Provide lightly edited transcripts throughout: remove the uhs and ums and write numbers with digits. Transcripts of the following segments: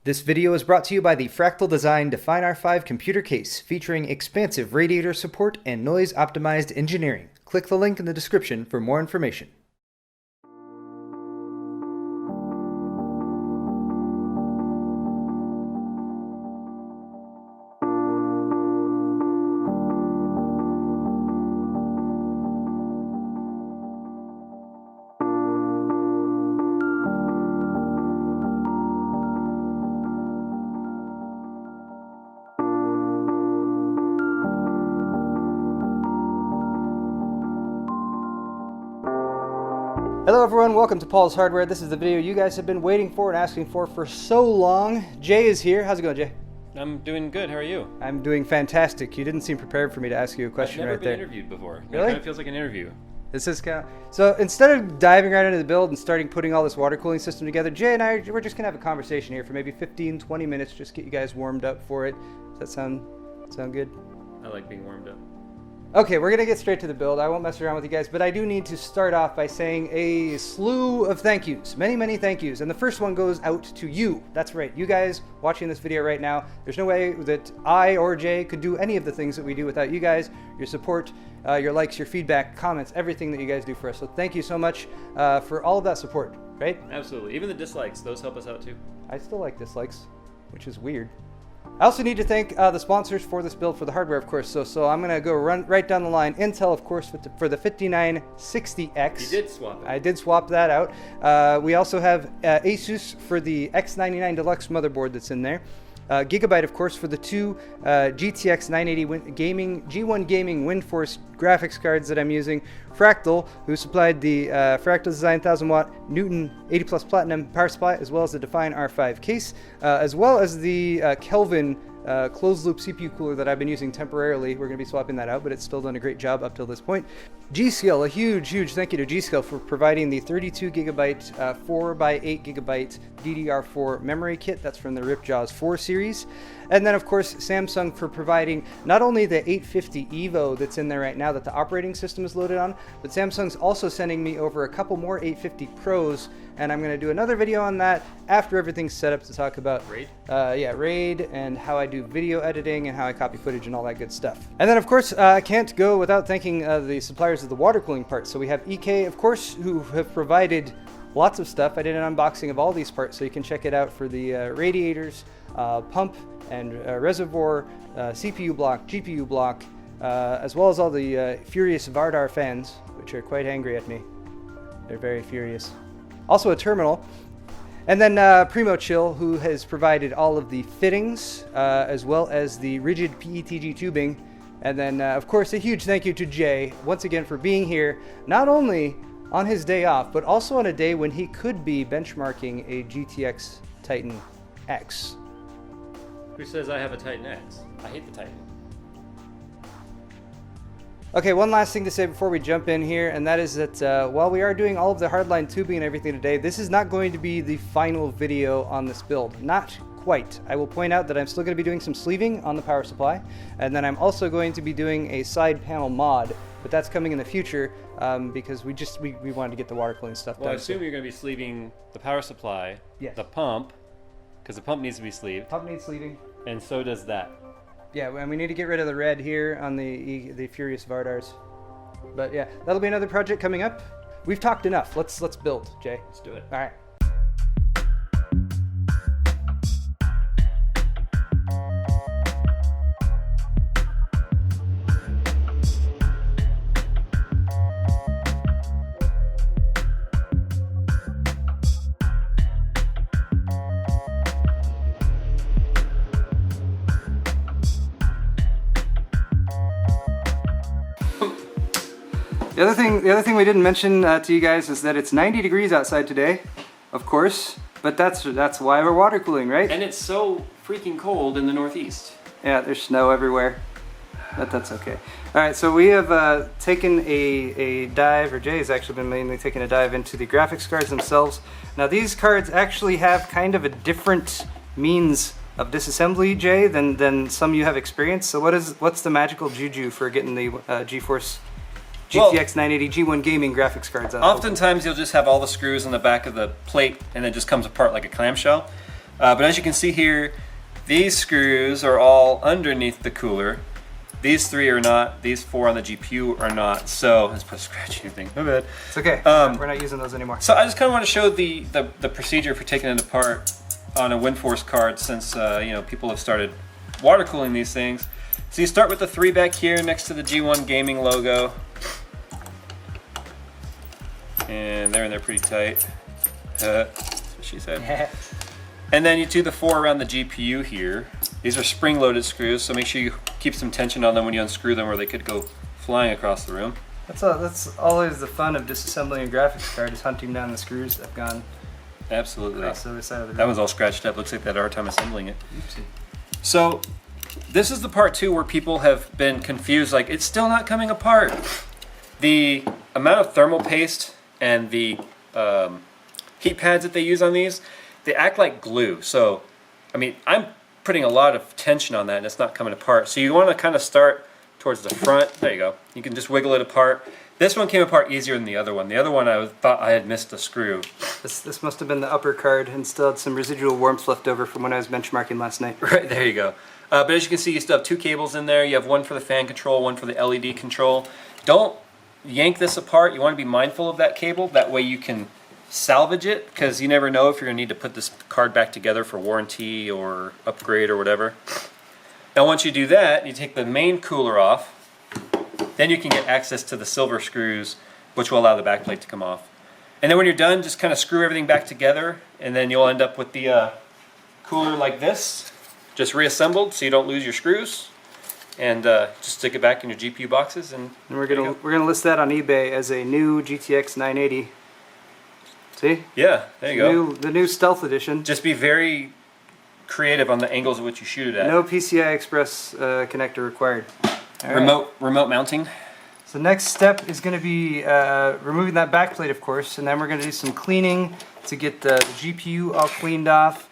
This video is brought to you by the Fractal Design Define R5 computer case, featuring expansive radiator support and noise-optimized engineering. Click the link in the description for more information. Hello everyone, welcome to Paul's Hardware. This is the video you guys have been waiting for and asking for so long. Jay is here. How's it going, Jay? I'm doing good. How are you? I'm doing fantastic. You didn't seem prepared for me to ask you a question right there. I've never been interviewed before. Really? It kind of feels like an interview. This is kind of... So instead of diving right into the build and starting putting all this water cooling system together, Jay and I, we're just going to have a conversation here for maybe 15, 20 minutes, just get you guys warmed up for it. Does that sound good? I like being warmed up. Okay, we're going to get straight to the build. I won't mess around with you guys, but I do need to start off by saying a slew of thank yous. Many, many thank yous. And the first one goes out to you. That's right. You guys watching this video right now. There's no way that I or Jay could do any of the things that we do without you guys, your support, your likes, your feedback, comments, everything that you guys do for us. So thank you so much for all of that support, right? Absolutely. Even the dislikes, those help us out too. I still like dislikes, which is weird. I also need to thank the sponsors for this build, for the hardware, of course. So I'm going to go right down the line. Intel, of course, for the 5960X. You did swap it. I did swap that out. We also have ASUS for the X99 Deluxe motherboard that's in there. Gigabyte, of course, for the two GTX 980 G1 Gaming WindForce graphics cards that I'm using. Fractal, who supplied the Fractal Design 1000 watt Newton 80 plus Platinum power supply, as well as the Define R5 case, as well as the Kelvin closed loop CPU cooler that I've been using temporarily. We're going to be swapping that out, but it's still done a great job up till this point. G.Skill, a huge thank you to G.Skill for providing the 32 gigabyte 4x8 gigabyte DDR4 memory kit. That's from the Ripjaws 4 series. And then, of course, Samsung for providing not only the 850 EVO that's in there right now that the operating system is loaded on, but Samsung's also sending me over a couple more 850 Pros, and I'm going to do another video on that after everything's set up to talk about RAID? RAID and how I do video editing and how I copy footage and all that good stuff. And then, of course, I can't go without thanking the suppliers of the water cooling parts. So we have EK, of course, who have provided lots of stuff. I did an unboxing of all these parts, so you can check it out for the radiators, pump and reservoir, CPU block, GPU block, as well as all the furious Vardar fans, which are quite angry at me. They're very furious. Also a terminal. And then PrimoChill, who has provided all of the fittings, as well as the rigid PETG tubing. And then, of course, a huge thank you to Jay, once again, for being here, not only on his day off, but also on a day when he could be benchmarking a GTX Titan X. Who says I have a Titan X? I hate the Titan. Okay, one last thing to say before we jump in here, and that is that while we are doing all of the hardline tubing and everything today, this is not going to be the final video on this build. Not quite. I will point out that I'm still going to be doing some sleeving on the power supply, and then I'm also going to be doing a side panel mod, but that's coming in the future because we wanted to get the water cooling stuff done. Well, I assume you're going to be sleeving the power supply, yes, the pump, because the pump needs to be sleeved. Pump needs sleeving. And so does that. Yeah, and we need to get rid of the red here on the Furious Vardars. But yeah, that'll be another project coming up. We've talked enough. Let's build, Jay. Let's do it. All right. The other thing we didn't mention to you guys is that it's 90 degrees outside today, of course, but that's why we're water cooling, right? And it's so freaking cold in the Northeast. Yeah, there's snow everywhere, but that's okay. All right, so we have taken a dive, or Jay has actually been mainly taking a dive into the graphics cards themselves. Now these cards actually have kind of a different means of disassembly, Jay, than some you have experienced. So what's the magical juju for getting the GeForce GTX 980 G1 Gaming graphics cards out? Oftentimes you'll just have all the screws on the back of the plate and it just comes apart like a clamshell. But as you can see here, these screws are all underneath the cooler. These 3 are not. These 4 on the GPU are not. So let's put a scratchy thing. My bad. It's okay. We're not using those anymore. So I just kind of want to show the procedure for taking it apart on a WindForce card, since you know, people have started water cooling these things. So you start with the 3 back here next to the G1 Gaming logo, and they're in there pretty tight. That's what she said. And then you do the 4 around the GPU here. These are spring-loaded screws, so make sure you keep some tension on them when you unscrew them, or they could go flying across the room. That's always the fun of disassembling a graphics card, is hunting down the screws that have gone Absolutely. across the other side of the room. That one's all scratched up. Looks like they had a hard time assembling it. Oopsie. So this is the part too where people have been confused, like it's still not coming apart. The amount of thermal paste and the heat pads that they use on these, they act like glue. So, I mean, I'm putting a lot of tension on that and it's not coming apart. So you want to kind of start towards the front. There you go. You can just wiggle it apart. This one came apart easier than the other one. The other one I thought I had missed a screw. This must have been the upper card and still had some residual warmth left over from when I was benchmarking last night. Right, there you go. But as you can see, you still have 2 cables in there. You have one for the fan control, one for the LED control. Don't yank this apart. You want to be mindful of that cable. That way you can salvage it, because you never know if you're going to need to put this card back together for warranty or upgrade or whatever. Now once you do that, you take the main cooler off. Then you can get access to the silver screws, which will allow the backplate to come off. And then when you're done, just kind of screw everything back together, and then you'll end up with the cooler like this, just reassembled so you don't lose your screws. And just stick it back in your GPU boxes, and we're gonna list that on eBay as a new GTX 980. See? Yeah, there you go. The new Stealth Edition. Just be very creative on the angles at which you shoot it at. No PCI Express connector required. All right. Remote mounting. So next step is going to be removing that backplate, of course, and then we're going to do some cleaning to get the GPU all cleaned off.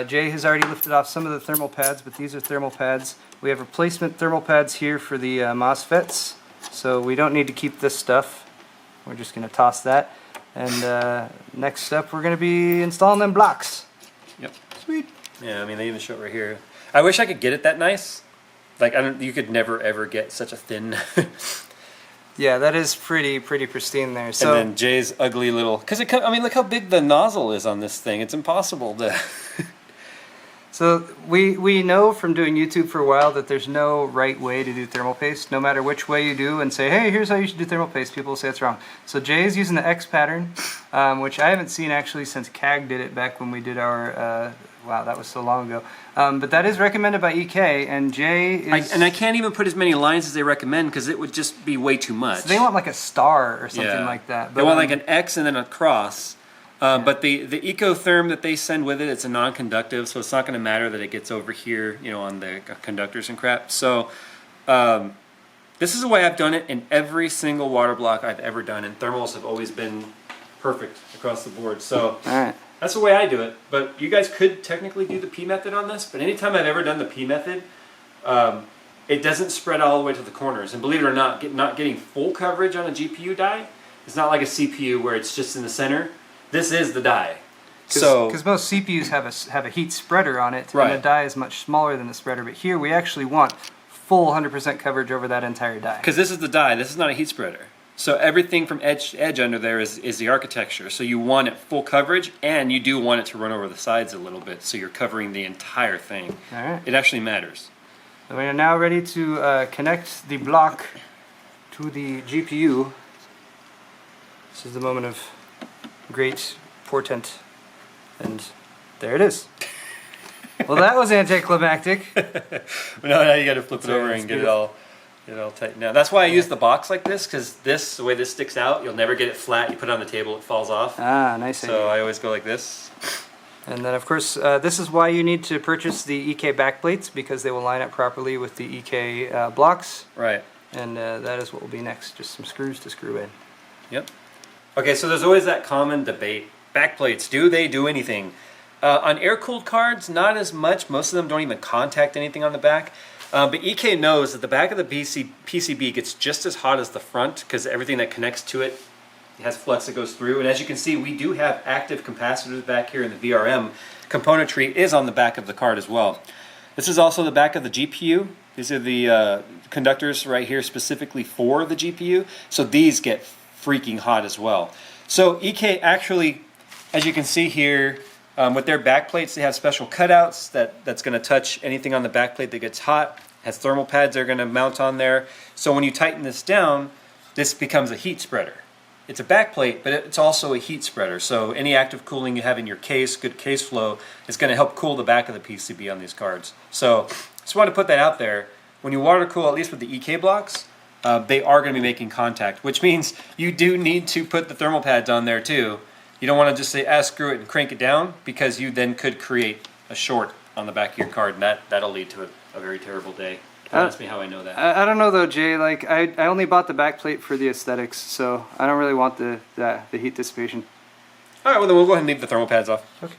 Jay has already lifted off some of the thermal pads, but these are thermal pads. We have replacement thermal pads here for the MOSFETs, so we don't need to keep this stuff. We're just going to toss that. And next step, we're going to be installing them blocks. Yep. Sweet. Yeah, I mean, they even show it right here. I wish I could get it that nice. Like, you could never ever get such a thin. Yeah, that is pretty pristine there. So, and then Jay's ugly little, because I mean, look how big the nozzle is on this thing. It's impossible to. So we know from doing YouTube for a while that there's no right way to do thermal paste. No matter which way you do and say, hey, here's how you should do thermal paste, people will say it's wrong. So Jay's using the X pattern, which I haven't seen actually since CAG did it back when we did our, wow, that was so long ago. But that is recommended by EK, and Jay is... I can't even put as many lines as they recommend because it would just be way too much. So they want like a star or something like that. But they want like an X and then a cross. But the Ecotherm that they send with it, it's a non-conductive, so it's not going to matter that it gets over here, you know, on the conductors and crap. So this is the way I've done it in every single water block I've ever done, and thermals have always been perfect across the board. So that's the way I do it. But you guys could technically do the P method on this, but anytime I've ever done the P method, it doesn't spread all the way to the corners. And believe it or not, not getting full coverage on a GPU die, it's not like a CPU where it's just in the center. This is the die. Because most CPUs have a heat spreader on it, and the die is much smaller than the spreader. But here we actually want full 100% coverage over that entire die. Because this is the die. This is not a heat spreader. So everything from edge to edge under there is the architecture. So you want it full coverage, and you do want it to run over the sides a little bit, so you're covering the entire thing. All right. It actually matters. So we are now ready to connect the block to the GPU. This is the moment of great portent, and there it is. Well, that was anticlimactic. Now you got to flip it over and get it all tightened down. That's why I use the box like this, because the way this sticks out, you'll never get it flat. You put it on the table, it falls off. Ah, nice. So I always go like this. And then, of course, this is why you need to purchase the EK backplates, because they will line up properly with the EK blocks. Right. And that is what will be next, just some screws to screw in. Yep. Okay, so there's always that common debate. Backplates, do they do anything? On air-cooled cards, not as much. Most of them don't even contact anything on the back. But EK knows that the back of the PCB gets just as hot as the front, because everything that connects to it has flux that goes through. And as you can see, we do have active capacitors back here in the VRM. Componentry is on the back of the card as well. This is also the back of the GPU. These are the conductors right here specifically for the GPU. So these get freaking hot as well. So EK actually, as you can see here, with their backplates, they have special cutouts that's going to touch anything on the backplate that gets hot. Has thermal pads they're going to mount on there. So when you tighten this down, this becomes a heat spreader. It's a backplate, but it's also a heat spreader. So any active cooling you have in your case, good case flow, is going to help cool the back of the PCB on these cards. So just want to put that out there. When you water cool, at least with the EK blocks, they are going to be making contact, which means you do need to put the thermal pads on there too. You don't want to just say, screw it and crank it down, because you then could create a short on the back of your card, and that'll lead to a very terrible day. Don't ask me how I know that. I don't know though, Jay. Like I only bought the backplate for the aesthetics, so I don't really want the heat dissipation. All right, well then we'll go ahead and leave the thermal pads off. Okay.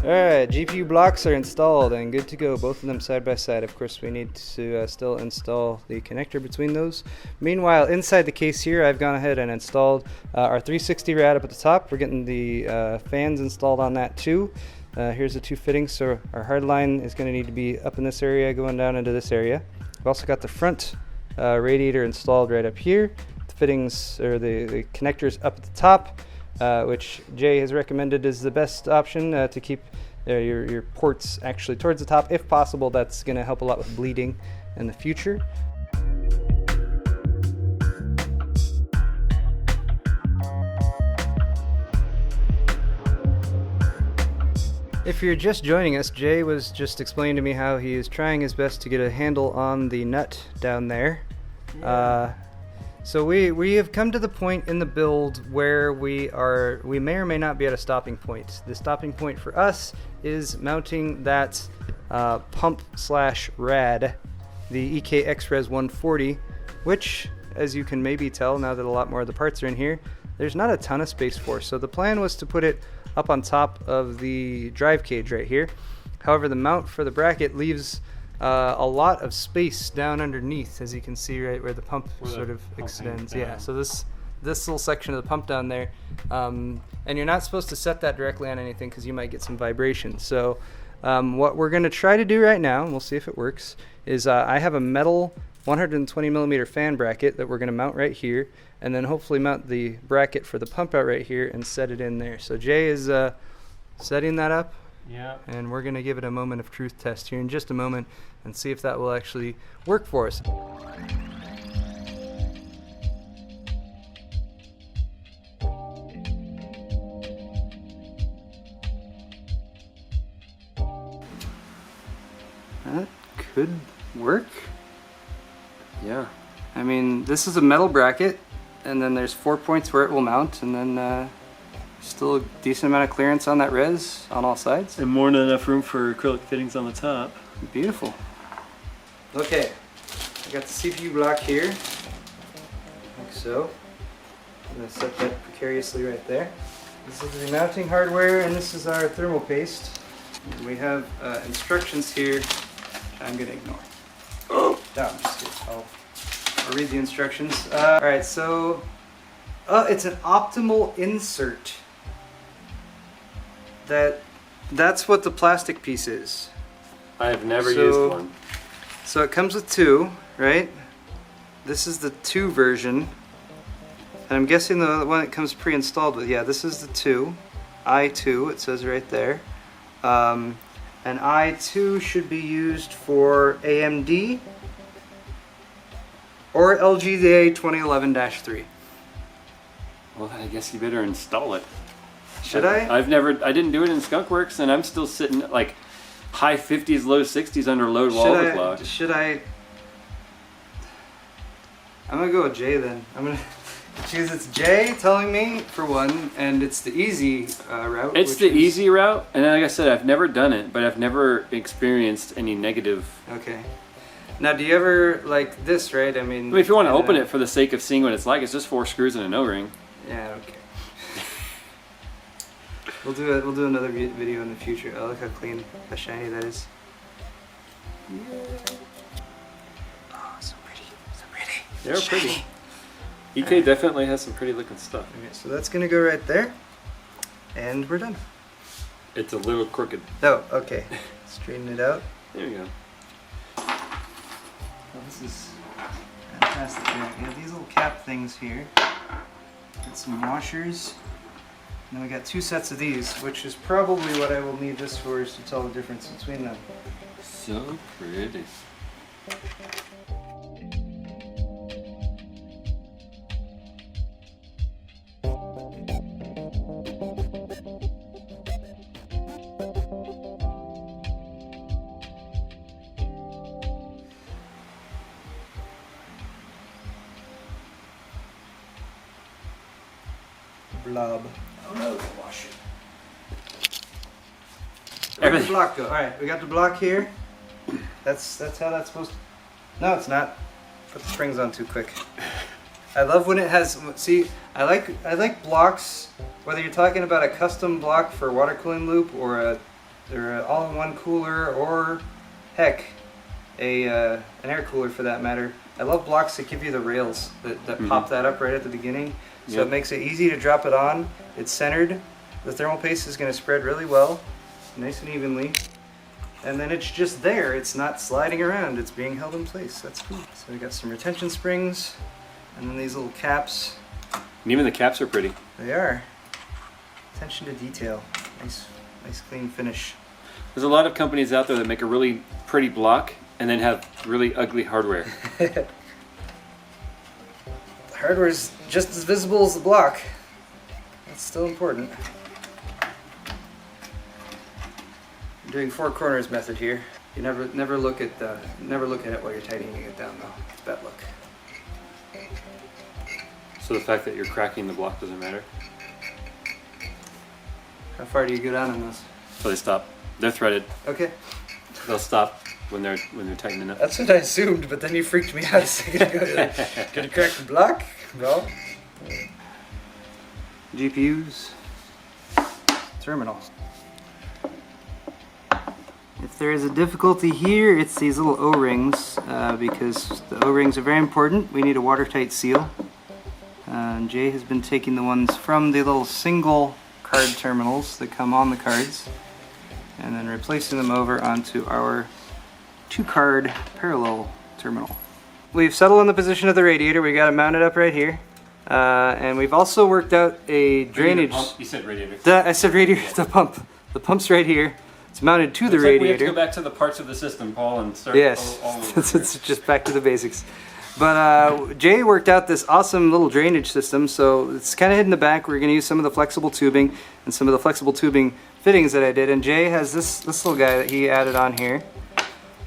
Alright, GPU blocks are installed and good to go, both of them side by side. Of course, we need to still install the connector between those. Meanwhile, inside the case here, I've gone ahead and installed our 360 rad up at the top. We're getting the fans installed on that too. Here's the two fittings, so our hard line is going to need to be up in this area, going down into this area. We've also got the front radiator installed right up here. The fittings, or the connectors up at the top. Which Jay has recommended is the best option to keep your ports actually towards the top. If possible, that's going to help a lot with bleeding in the future. If you're just joining us, Jay was just explaining to me how he is trying his best to get a handle on the nut down there. Yeah. So we have come to the point in the build where we may or may not be at a stopping point. The stopping point for us is mounting that pump/rad, the EK X-Res 140, which, as you can maybe tell now that a lot more of the parts are in here, there's not a ton of space for. So the plan was to put it up on top of the drive cage right here. However, the mount for the bracket leaves a lot of space down underneath, as you can see right where the pump sort of extends. Yeah, so this little section of the pump down there, and you're not supposed to set that directly on anything because you might get some vibration. So what we're going to try to do right now, and we'll see if it works, is I have a metal 120 millimeter fan bracket that we're going to mount right here, and then hopefully mount the bracket for the pump out right here and set it in there. So Jay is setting that up. Yeah. And we're going to give it a moment of truth test here in just a moment and see if that will actually work for us. That could work. Yeah. I mean, this is a metal bracket, and then there's 4 points where it will mount, and then still a decent amount of clearance on that res on all sides. And more than enough room for acrylic fittings on the top. Beautiful. Okay, I got the CPU block here, like so. I'm going to set that precariously right there. This is the mounting hardware, and this is our thermal paste. And we have instructions here, which I'm going to ignore. Oh! No, I'm just kidding. I'll read the instructions. Alright, so it's an optimal insert. That's what the plastic piece is. I have never used one. So it comes with two, right? This is the 2 version. And I'm guessing the one that comes pre-installed with, yeah, this is the 2. I2, it says right there. And I2 should be used for AMD or LGA 2011-3. Well, then I guess you better install it. Should I? I didn't do it in Skunkworks, and I'm still sitting at like high 50s, low 60s under load while I was locked. Should I? I'm gonna go with Jay then. Because it's Jay telling me, for one, and it's the easy route. It's the easy route, and like I said, I've never done it, but I've never experienced any negative. Okay. Now, do you ever, like this, right? I mean, if you want to open it for the sake of seeing what it's like, it's just 4 screws and an O-ring. Yeah, okay. We'll do another video in the future. Oh, look how clean, how shiny that is. Yeah. Oh, so pretty, so pretty. They're shiny. pretty. EK definitely has some pretty looking stuff. Okay, so that's gonna go right there, and we're done. It's a little crooked. Oh, okay. Straighten it out. There you go. Oh, this is fantastic. Yeah, we have these little cap things here. Got some washers. And then we got 2 sets of these, which is probably what I will need this for, is to tell the difference between them. So pretty. Blob. Oh no, wash it. Where did Everything. the block go? Alright, we got the block here. That's how that's supposed to... No, it's not. Put the springs on too quick. I love when it has... See, I like blocks, whether you're talking about a custom block for water cooling loop or an all-in-one cooler, or heck, an air cooler for that matter. I love blocks that give you the rails that pop that up right at the beginning. So it makes it easy to drop it on. It's centered. The thermal paste is going to spread really well, nice and evenly. And then it's just there. It's not sliding around. It's being held in place. That's cool. So we got some retention springs, and then these little caps. And even the caps are pretty. They are. Attention to detail. Nice clean finish. There's a lot of companies out there that make a really pretty block and then have really ugly hardware. The hardware is just as visible as the block. That's still important. I'm doing 4 corners method here. You never look at it while you're tightening it down though. It's bad luck. So the fact that you're cracking the block doesn't matter. How far do you go down on those? So they stop. They're threaded. Okay. They'll stop when they're tightening up. That's what I assumed, but then you freaked me out a second ago. Like, gonna crack the block? No. GPUs. Terminal. If there is a difficulty here, it's these little O-rings, because the O-rings are very important. We need a watertight seal. And Jay has been taking the ones from the little single card terminals that come on the cards, and then replacing them over onto our 2-card parallel terminal. We've settled on the position of the radiator. We got it mounted up right here. And we've also worked out a drainage... You said radiator. I said radiator, the pump. The pump's right here. It's mounted to the Looks radiator. like we have to go back to the parts of the system, Paul, and start Yes, all over. it's just back to the basics. But Jay worked out this awesome little drainage system, so it's kind of hidden in the back. We're going to use some of the flexible tubing and some of the flexible tubing fittings that I did, and Jay has this little guy that he added on here.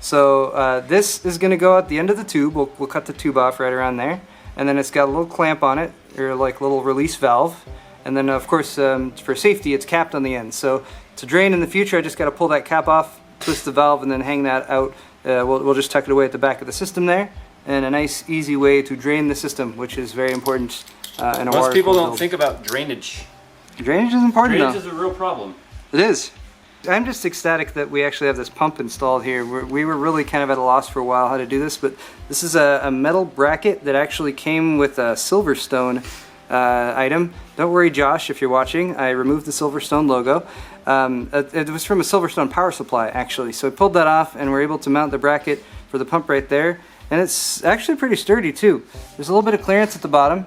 So this is going to go at the end of the tube. We'll cut the tube off right around there, and then it's got a little clamp on it, or like little release valve, and then of course for safety it's capped on the end. So to drain in the future, I just got to pull that cap off, twist the valve, and then hang that out. We'll just tuck it away at the back of the system there, and a nice easy way to drain the system, which is very important in a water. Most people don't build. think about drainage. Drainage is important. Drainage though. is a real problem. It is. I'm just ecstatic that we actually have this pump installed here. We were really kind of at a loss for a while how to do this, but this is a metal bracket that actually came with a Silverstone item. Don't worry, Josh, if you're watching. I removed the Silverstone logo. It was from a Silverstone power supply, actually. So I pulled that off, and we're able to mount the bracket for the pump right there. And it's actually pretty sturdy, too. There's a little bit of clearance at the bottom.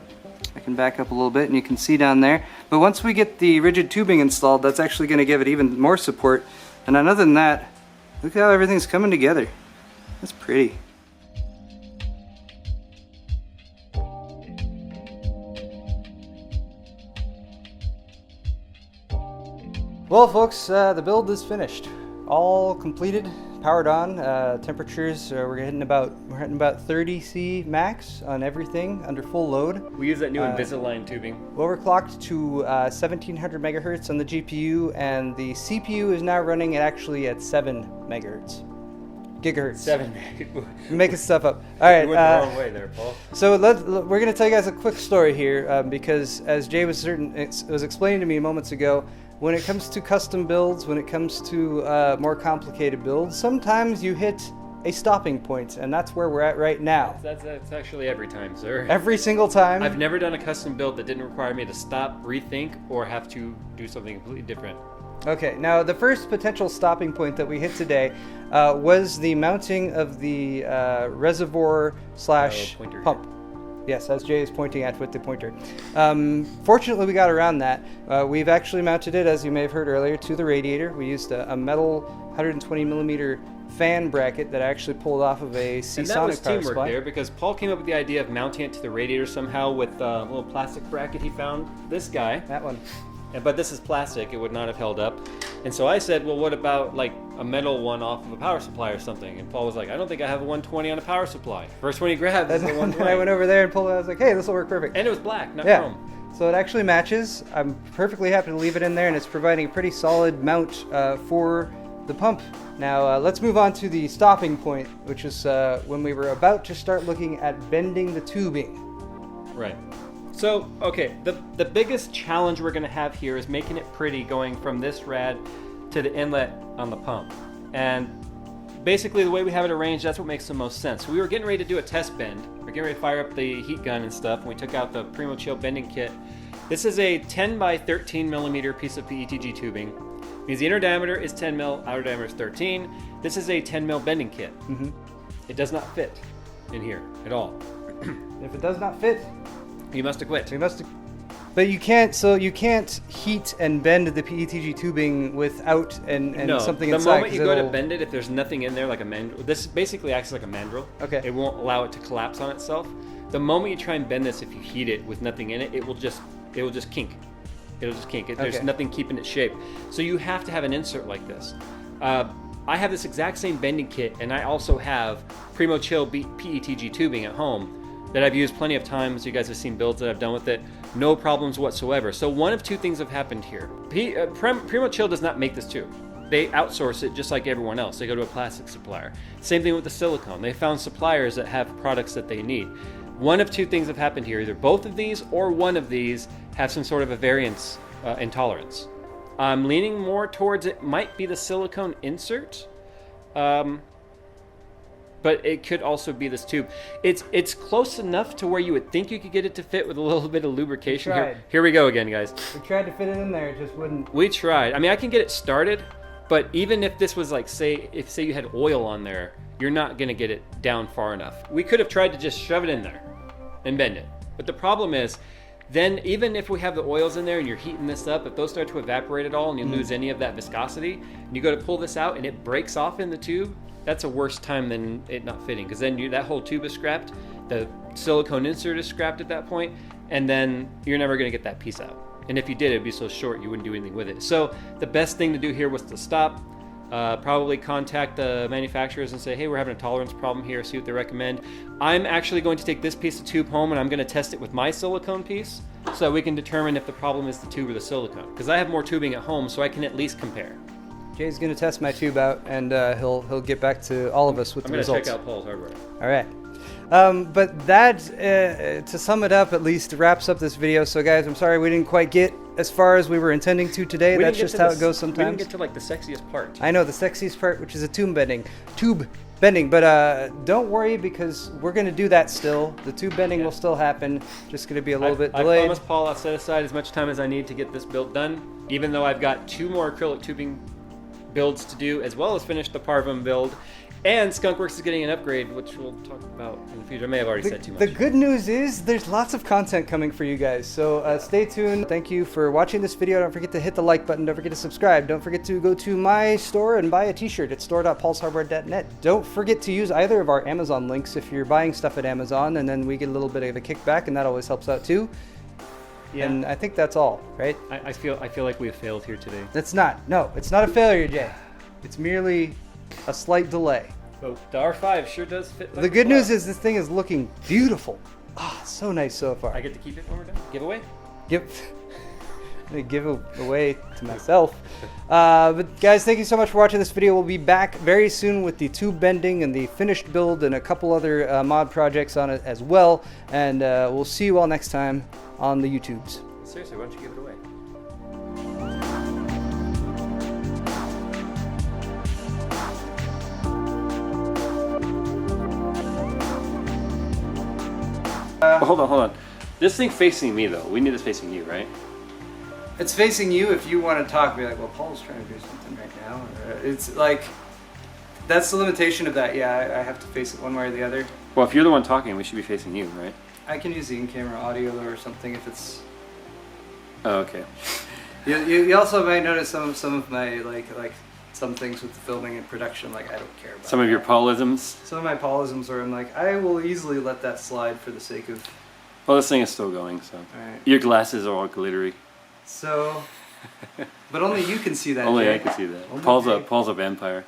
I can back up a little bit, and you can see down there. But once we get the rigid tubing installed, that's actually going to give it even more support. And other than that, look at how everything's coming together. That's pretty. Well, folks, the build is finished. All completed, powered on. Temperatures we're hitting about 30 C max on everything under full load. We use that new Invisalign tubing. Overclocked to 1700 megahertz on the GPU, and the CPU is now running at 7 megahertz. Gigahertz. 7. I'm making stuff up. All right. You went the wrong way there, Paul. So we're going to tell you guys a quick story here because, as Jay was explaining to me moments ago, when it comes to custom builds, when it comes to more complicated builds, sometimes you hit a stopping point, and that's where we're at right now. That's actually every time, sir. Every single time. I've never done a custom build that didn't require me to stop, rethink, or have to do something completely different. Okay, now the first potential stopping point that we hit today was the mounting of the reservoir slash pump. Yes, as Jay is pointing at with the pointer. Fortunately, we got around that. We've actually mounted it, as you may have heard earlier, to the radiator. We used a metal 120 millimeter fan bracket that I actually pulled off of a Seasonic And that was power teamwork supply. there, because Paul came up with the idea of mounting it to the radiator somehow with a little plastic bracket he found. This guy. That one. But this is plastic, it would not have held up. And so I said, well, what about like a metal one off of a power supply or something? And Paul was like, I don't think I have a 120 on a power supply. First one he grabbed is the And 120. I went over there and pulled it. I was like, hey, this will work perfect. And it was black, not Yeah. chrome. So it actually matches. I'm perfectly happy to leave it in there, and it's providing a pretty solid mount for the pump. Now let's move on to the stopping point, which is when we were about to start looking at bending the tubing. Right. So, okay, the biggest challenge we're going to have here is making it pretty going from this rad to the inlet on the pump. And basically the way we have it arranged, that's what makes the most sense. So we were getting ready to do a test bend. We're getting ready to fire up the heat gun and stuff, and we took out the PrimoChill bending kit. This is a 10 by 13 millimeter piece of PETG tubing. It means the inner diameter is 10 mil, outer diameter is 13. This is a 10 mil bending kit. Mm-hmm. It does not fit in here at all. If it does not fit, You must have quit. we must. But you can't. So you can't heat and bend the PETG tubing without and No, something the inside. moment you 'cause go to it'll- bend it, if there's nothing in there like a mandrel, this basically acts like a mandrel. Okay. It won't allow it to collapse on itself. The moment you try and bend this, if you heat it with nothing in it, it will just kink. It'll just kink. There's Okay. nothing keeping its shape. So you have to have an insert like this. I have this exact same bending kit, and I also have PrimoChill PETG tubing at home that I've used plenty of times. You guys have seen builds that I've done with it. No problems whatsoever. So one of two things have happened here. PrimoChill does not make this tube. They outsource it just like everyone else. They go to a plastic supplier. Same thing with the silicone. They found suppliers that have products that they need. One of two things have happened here. Either both of these or one of these have some sort of a variance intolerance. I'm leaning more towards it might be the silicone insert. But it could also be this tube. It's close enough to where you would think you could get it to fit with a little bit of lubrication. We tried. Here we go again, guys. We tried to fit it in there, it just wouldn't. We tried. I mean, I can get it started, but even if this was like, say you had oil on there, you're not gonna get it down far enough. We could have tried to just shove it in there and bend it. But the problem is, then even if we have the oils in there and you're heating this up, if those start to evaporate at all and you lose any of that viscosity, and you go to pull this out and it breaks off in the tube, that's a worse time than it not fitting, because then that whole tube is scrapped, the silicone insert is scrapped at that point, and then you're never going to get that piece out. And if you did, it'd be so short you wouldn't do anything with it. So the best thing to do here was to stop, probably contact the manufacturers and say, hey, we're having a tolerance problem here, see what they recommend. I'm actually going to take this piece of tube home and I'm going to test it with my silicone piece so that we can determine if the problem is the tube or the silicone, because I have more tubing at home, so I can at least compare. Jay's gonna test my tube out, and he'll get back to all of us with I'm the going to results. check out Paul's hardware. All right. But that, to sum it up, at least wraps up this video. So guys, I'm sorry we didn't quite get as far as we were intending to today. That's just how it goes sometimes. We didn't get to like the sexiest part. I know, the sexiest part, which is a tube bending. But don't worry, because we're going to do that still. The tube bending will still happen, just going to be a little bit delayed. I promise Paul I'll set aside as much time as I need to get this build done, even though I've got 2 more acrylic tubing builds to do, as well as finish the Parvum build. And Skunkworks is getting an upgrade, which we'll talk about in the future. I may have already said too much. The good news is there's lots of content coming for you guys, so stay tuned. Thank you for watching this video. Don't forget to hit the like button. Don't forget to subscribe. Don't forget to go to my store and buy a t-shirt at store.paulshardware.net. Don't forget to use either of our Amazon links if you're buying stuff at Amazon, and then we get a little bit of a kickback, and that always helps out too. Yeah. And I think that's all, right? I feel like we have failed here today. It's not. No, it's not a failure, Jay. It's merely a slight delay. But the R5 sure does fit. Like The a good glove. news is this thing is looking beautiful. Ah, so nice so far. I get to keep it when we're done. Giveaway. Give it away to myself. But guys, thank you so much for watching this video. We'll be back very soon with the tube bending and the finished build and a couple other mod projects on it as well. And we'll see you all next time on the YouTubes. Seriously, why don't you give it away? Hold on. This thing facing me though. We need this facing you, right? It's facing you. If you want to talk, be like, well, Paul's trying to do something right now. It's like, that's the limitation of that. Yeah, I have to face it one way or the other. Well, if you're the one talking, we should be facing you, right? I can use the in-camera audio or something if it's... Oh, okay. You also might notice some of my, like some things with the filming and production, like I don't care about. Some of your that. Paulisms. Some of my Paulisms where I'm like, I will easily let that slide for the sake of... Well, this thing is still going, so. Alright. Your glasses are all glittery. So... But only you can see that, Only Jay. I can see that. Only Paul's Jay. a vampire.